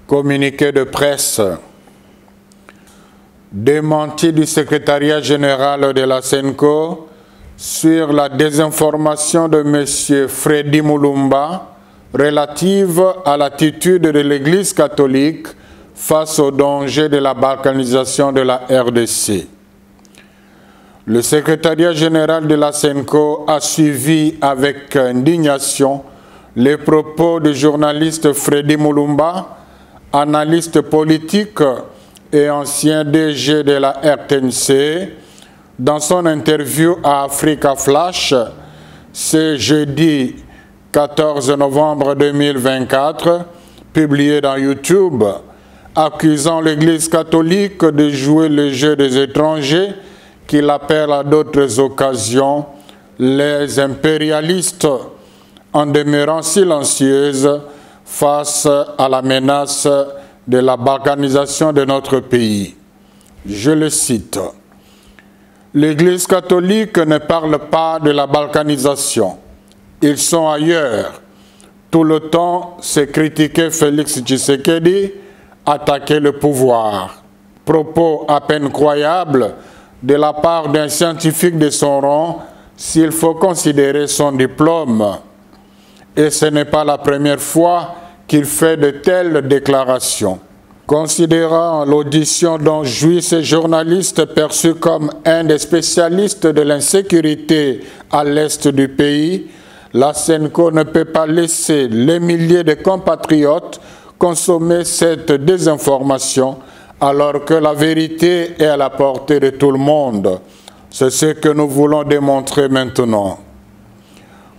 Communiqué de presse. Démenti du secrétariat général de la SENCO sur la désinformation de M. Freddy Mulumba relative à l'attitude de l'Église catholique face au danger de la balkanisation de la RDC. Le secrétariat général de la SENCO a suivi avec indignation les propos du journaliste Freddy Mulumba, analyste politique et ancien DG de la RTNC, dans son interview à Africa Flash, ce jeudi 14 novembre 2024, publié dans YouTube, accusant l'Église catholique de jouer le jeu des étrangers qu'il appelle à d'autres occasions les impérialistes, en demeurant silencieuse face à la menace de la balkanisation de notre pays. Je le cite. L'Église catholique ne parle pas de la balkanisation. Ils sont ailleurs. Tout le temps, c'est critiquer Félix Tshisekedi, attaquer le pouvoir. Propos à peine croyables de la part d'un scientifique de son rang, s'il faut considérer son diplôme. Et ce n'est pas la première fois qu'il fait de telles déclarations. Considérant l'audition dont jouit ce journaliste perçu comme un des spécialistes de l'insécurité à l'est du pays, la SENCO ne peut pas laisser les milliers de compatriotes consommer cette désinformation alors que la vérité est à la portée de tout le monde. C'est ce que nous voulons démontrer maintenant.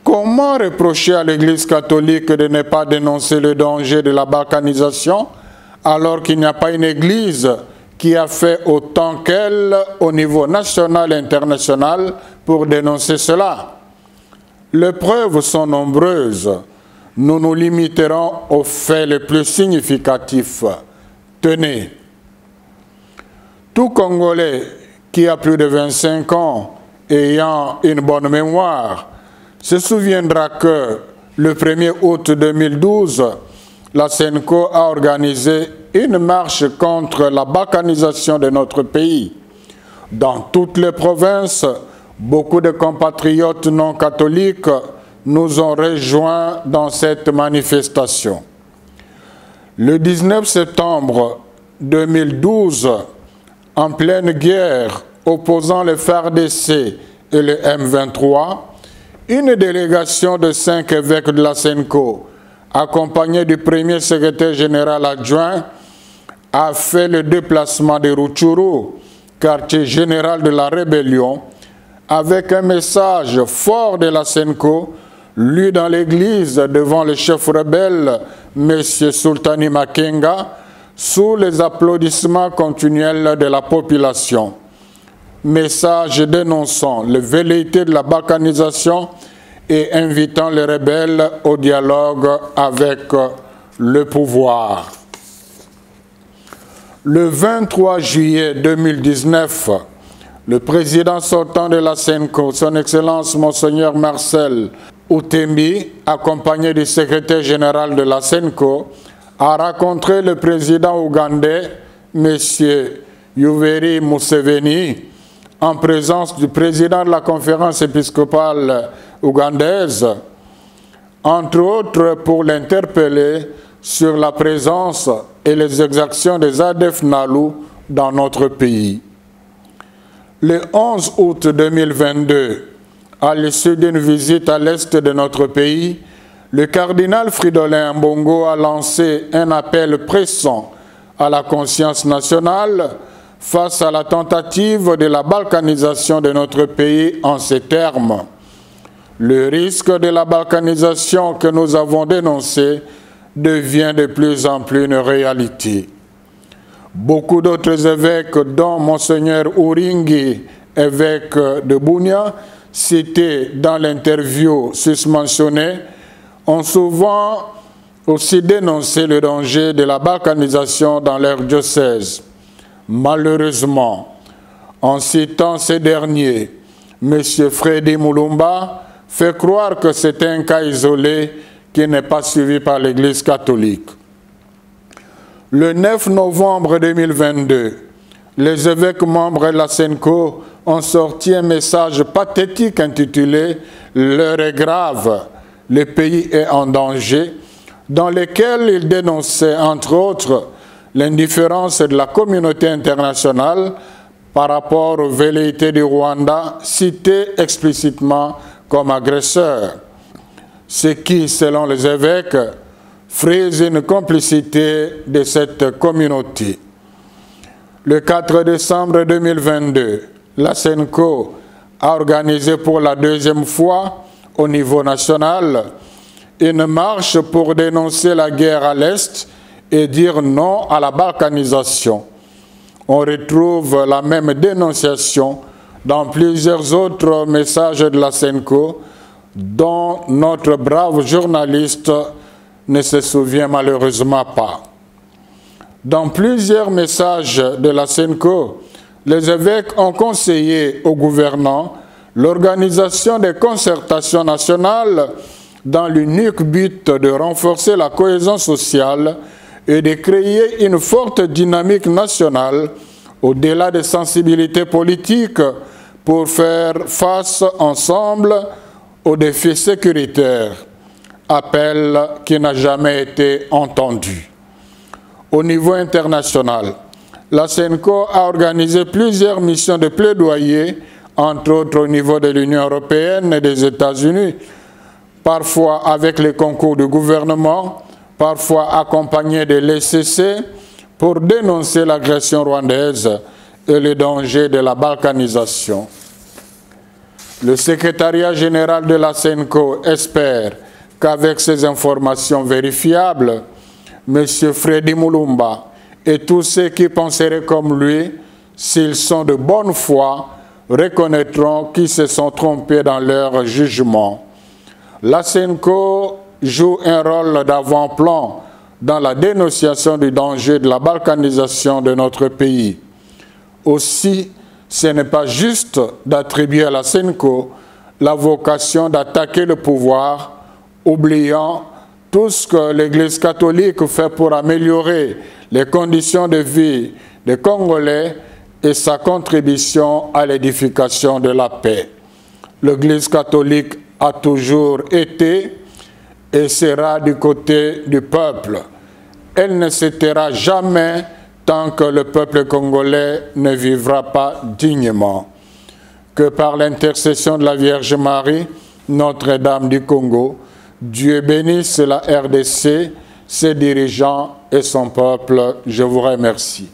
Comment reprocher à l'Église catholique de ne pas dénoncer le danger de la balkanisation alors qu'il n'y a pas une Église qui a fait autant qu'elle au niveau national et international pour dénoncer cela? Les preuves sont nombreuses. Nous nous limiterons aux faits les plus significatifs. Tenez, tout Congolais qui a plus de 25 ans ayant une bonne mémoire se souviendra que le 1er août 2012, la SENCO a organisé une marche contre la balkanisation de notre pays. Dans toutes les provinces, beaucoup de compatriotes non catholiques nous ont rejoints dans cette manifestation. Le 19 septembre 2012, en pleine guerre opposant le FARDC et le M23, une délégation de 5 évêques de la SENCO, accompagnée du premier secrétaire général adjoint, a fait le déplacement de Rutshuru, quartier général de la rébellion, avec un message fort de la SENCO, lu dans l'église devant le chef rebelle, M. Sultani Makenga, sous les applaudissements continuels de la population. Message dénonçant les velléités de la balkanisation et invitant les rebelles au dialogue avec le pouvoir. Le 23 juillet 2019, le président sortant de la SENCO, son Excellence Monseigneur Marcel Outembi, accompagné du secrétaire général de la SENCO, a rencontré le président ougandais, M. Yoweri Museveni, en présence du président de la conférence épiscopale ougandaise, entre autres pour l'interpeller sur la présence et les exactions des ADF NALU dans notre pays. Le 11 août 2022, à l'issue d'une visite à l'est de notre pays, le cardinal Fridolin Ambongo a lancé un appel pressant à la conscience nationale face à la tentative de la balkanisation de notre pays en ces termes. Le risque de la balkanisation que nous avons dénoncé devient de plus en plus une réalité. Beaucoup d'autres évêques, dont Monseigneur Uringi, évêque de Bunia, cité dans l'interview susmentionnée, ont souvent aussi dénoncé le danger de la balkanisation dans leur diocèse. Malheureusement, en citant ces derniers, M. Freddy Mulumba fait croire que c'est un cas isolé qui n'est pas suivi par l'Église catholique. Le 9 novembre 2022, les évêques membres de la SENCO ont sorti un message pathétique intitulé « L'heure est grave, le pays est en danger », dans lequel ils dénonçaient, entre autres, l'indifférence de la communauté internationale par rapport aux velléités du Rwanda, cité explicitement comme agresseur, ce qui, selon les évêques, frise une complicité de cette communauté. Le 4 décembre 2022, la SENCO a organisé pour la deuxième fois au niveau national une marche pour dénoncer la guerre à l'Est et dire non à la balkanisation. On retrouve la même dénonciation dans plusieurs autres messages de la SENCO dont notre brave journaliste ne se souvient malheureusement pas. Dans plusieurs messages de la SENCO, les évêques ont conseillé aux gouvernants l'organisation des concertations nationales dans l'unique but de renforcer la cohésion sociale et de créer une forte dynamique nationale au-delà des sensibilités politiques pour faire face ensemble aux défis sécuritaires, appel qui n'a jamais été entendu. Au niveau international, la SENCO a organisé plusieurs missions de plaidoyer, entre autres au niveau de l'Union européenne et des États-Unis, parfois avec les concours du gouvernement, parfois accompagné de l'ECC, pour dénoncer l'agression rwandaise et les dangers de la balkanisation. Le secrétariat général de la SENCO espère qu'avec ces informations vérifiables, M. Freddy Mulumba et tous ceux qui penseraient comme lui, s'ils sont de bonne foi, reconnaîtront qu'ils se sont trompés dans leur jugement. La SENCO joue un rôle d'avant-plan dans la dénonciation du danger de la balkanisation de notre pays. Aussi, ce n'est pas juste d'attribuer à la SENCO la vocation d'attaquer le pouvoir, oubliant tout ce que l'Église catholique fait pour améliorer les conditions de vie des Congolais et sa contribution à l'édification de la paix. L'Église catholique a toujours été et sera du côté du peuple. Elle ne se taira jamais tant que le peuple congolais ne vivra pas dignement. Que par l'intercession de la Vierge Marie, Notre-Dame du Congo, Dieu bénisse la RDC, ses dirigeants et son peuple. Je vous remercie.